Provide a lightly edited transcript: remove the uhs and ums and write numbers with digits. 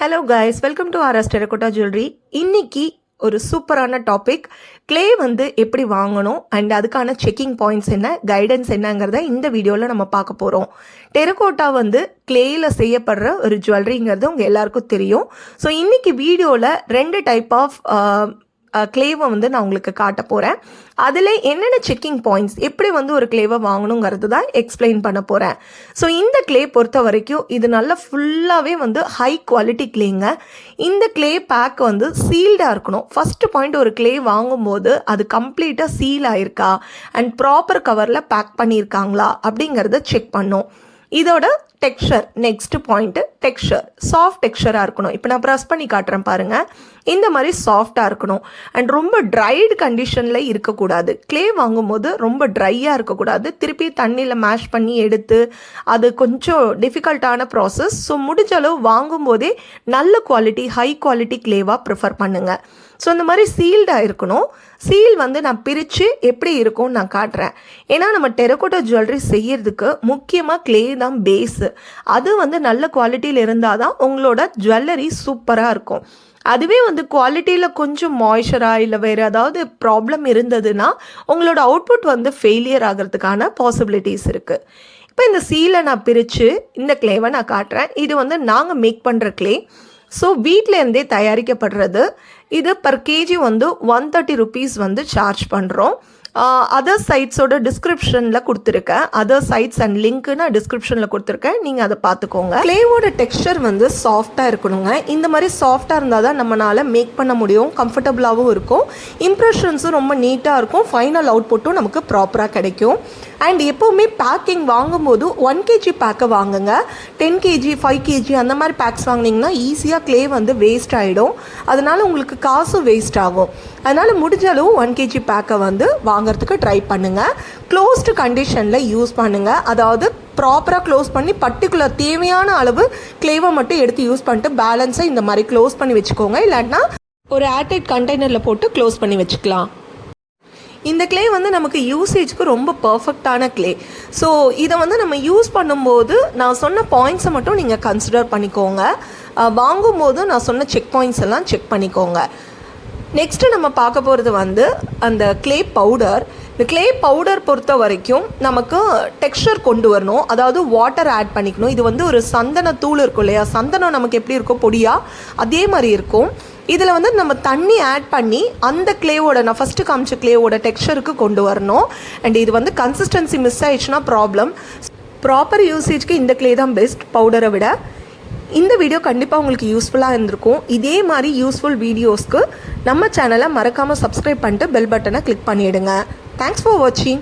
Hello guys, welcome to RS terracotta jewellery. இன்னைக்கு ஒரு சூப்பரான டாபிக், கிளே வந்து எப்படி வாங்கணும் அண்ட் அதுக்கான செக்கிங் பாயிண்ட்ஸ் என்ன, கைடன்ஸ் என்னங்கிறத இந்த வீடியோவில் நம்ம பார்க்க போகிறோம். டெரகோட்டா வந்து கிளேயில் செய்யப்படுற ஒரு ஜுவல்லரிங்கிறது உங்கள் எல்லாருக்கும் தெரியும். ஸோ இன்னைக்கு வீடியோவில் 2 டைப் ஆஃப் கிளேவை வந்து நான் உங்களுக்கு காட்ட போகிறேன். அதில் என்னென்ன செக்கிங் பாயிண்ட்ஸ், எப்படி வந்து ஒரு கிளேவை வாங்கணுங்கிறது தான் எக்ஸ்பிளைன் பண்ண போகிறேன். ஸோ இந்த கிளே பொறுத்த வரைக்கும் இது நல்லா ஃபுல்லாகவே வந்து ஹை குவாலிட்டி கிளேங்க. இந்த கிளே பேக் வந்து சீல்டாக இருக்கணும். ஃபஸ்ட்டு பாயிண்ட், ஒரு கிளே வாங்கும்போது அது கம்ப்ளீட்டாக சீல் ஆயிருக்கா அண்ட் ப்ராப்பர் கவரில் பேக் பண்ணியிருக்காங்களா அப்படிங்கிறத செக் பண்ணும். இதோட texture, next point texture, soft டெக்ஸ்சராக இருக்கணும். இப்போ நான் ப்ரெஸ் பண்ணி காட்டுறேன் பாருங்கள், இந்த மாதிரி சாஃப்டாக இருக்கணும் அண்ட் ரொம்ப ட்ரைடு கண்டிஷனில் இருக்கக்கூடாது. கிளே வாங்கும்போது ரொம்ப ட்ரையாக இருக்கக்கூடாது. திருப்பி தண்ணியில் மேஷ் பண்ணி எடுத்து அது கொஞ்சம் டிஃபிகல்ட்டான ப்ராசஸ். ஸோ முடிஞ்ச அளவு வாங்கும்போதே நல்ல குவாலிட்டி, ஹை குவாலிட்டி கிளேவாக ப்ரிஃபர் பண்ணுங்கள். ஸோ இந்த மாதிரி சீல்டாக இருக்கணும். சீல் வந்து நான் பிரித்து எப்படி இருக்கும்னு நான் காட்டுறேன். ஏன்னா நம்ம டெரகோட்டா ஜுவல்லரி செய்யறதுக்கு முக்கியமாக கிளே தான் பேஸு. அது வந்து நல்ல குவாலிட்டியில் இருந்தால் தான் உங்களோட ஜுவல்லரி சூப்பராக இருக்கும். அதுவே வந்து குவாலிட்டியில் கொஞ்சம் மாய்ச்சராக இல்லை வேறு ஏதாவது ப்ராப்ளம் இருந்ததுன்னா உங்களோட அவுட்புட் வந்து ஃபெயிலியர் ஆகிறதுக்கான பாசிபிலிட்டிஸ் இருக்குது. இப்போ இந்த சீலை நான் பிரித்து இந்த கிளேவை நான் காட்டுறேன். இது வந்து நாங்கள் மேக் பண்ணுற கிளே. ஸோ வீட்டிலேருந்தே தயாரிக்கப்படுறது. இது பர் கேஜி வந்து 130 rupees வந்து சார்ஜ் பண்ணுறோம். அதர் சைட்ஸோட டிஸ்கிரிப்ஷனில் கொடுத்துருக்கேன். அதர் சைட்ஸ் அண்ட் லிங்க்கு நான் டிஸ்கிரிப்ஷனில் கொடுத்துருக்கேன், நீங்கள் அதை பார்த்துக்கோங்க. கிளேவோட டெக்ஸ்சர் வந்து சாஃப்டாக இருக்கணுங்க. இந்த மாதிரி சாஃப்டாக இருந்தால் தான் நம்மளால் மேக் பண்ண முடியும், கம்ஃபர்டபுளாகவும் இருக்கும், இம்ப்ரெஷன்ஸும் ரொம்ப நீட்டாக இருக்கும், ஃபைனல் அவுட்புட்டும் நமக்கு ப்ராப்பராக கிடைக்கும். அண்ட் எப்போவுமே பேக்கிங் வாங்கும்போது 1 kg பேக்கை வாங்குங்க. 10 kg 5 kg அந்த மாதிரி பேக்ஸ் வாங்கினீங்கன்னா ஈஸியாக கிளே வந்து வேஸ்ட் ஆகிடும். அதனால் உங்களுக்கு காசும் வேஸ்ட் ஆகும். அதனால் முடிஞ்ச அளவு 1 kg பேக்கை வந்து வாங்கிறதுக்கு ட்ரை பண்ணுங்கள். க்ளோஸ்டு கண்டிஷனில் யூஸ் பண்ணுங்கள். அதாவது ப்ராப்பராக க்ளோஸ் பண்ணி பர்டிகுலர் தேவையான அளவு கிளேவை மட்டும் எடுத்து யூஸ் பண்ணிட்டு பேலன்ஸை இந்த மாதிரி க்ளோஸ் பண்ணி வச்சுக்கோங்க. இல்லாட்டினா ஒரு ஏர்டைட் கண்டெய்னரில் போட்டு க்ளோஸ் பண்ணி வச்சுக்கலாம். இந்த கிளே வந்து நமக்கு யூசேஜ்க்கு ரொம்ப பர்ஃபெக்டான கிளே. ஸோ இதை வந்து நம்ம யூஸ் பண்ணும்போது நான் சொன்ன பாயிண்ட்ஸை மட்டும் நீங்கள் கன்சிடர் பண்ணிக்கோங்க. வாங்கும்போது நான் சொன்ன செக் பாயிண்ட்ஸ் எல்லாம் செக் பண்ணிக்கோங்க. நெக்ஸ்ட்டு நம்ம பார்க்க போகிறது வந்து அந்த கிளே பவுடர். இந்த கிளே பவுடர் பொறுத்த வரைக்கும் நமக்கு டெக்ஸ்சர் கொண்டு வரணும். அதாவது வாட்டர் ஆட் பண்ணிக்கணும். இது வந்து ஒரு சந்தன தூள் இருக்கும் இல்லையா, சந்தனம் நமக்கு எப்படி இருக்கும் பொடியாக, அதே மாதிரி இருக்கும். இதில் வந்து நம்ம தண்ணி ஆட் பண்ணி அந்த கிளேவோட, நான் ஃபஸ்ட்டு காமிச்ச கிளேவோட டெக்ஸ்சருக்கு கொண்டு வரணும். அண்ட் இது வந்து கன்சிஸ்டன்சி மிஸ் ஆயிடுச்சுன்னா ப்ராப்ளம். ப்ராப்பர் யூசேஜ்க்கு இந்த கிளே தான் பெஸ்ட் பவுடரை விட. இந்த வீடியோ கண்டிப்பாக உங்களுக்கு யூஸ்ஃபுல்லாக இருந்திருக்கும். இதே மாதிரி யூஸ்ஃபுல் வீடியோஸ்க்கு நம்ம சேனலை மறக்காமல் சப்ஸ்கிரைப் பண்ணிட்டு பெல் பட்டனை கிளிக் பண்ணிவிடுங்க. தேங்க்ஸ் ஃபார் வாட்சிங்.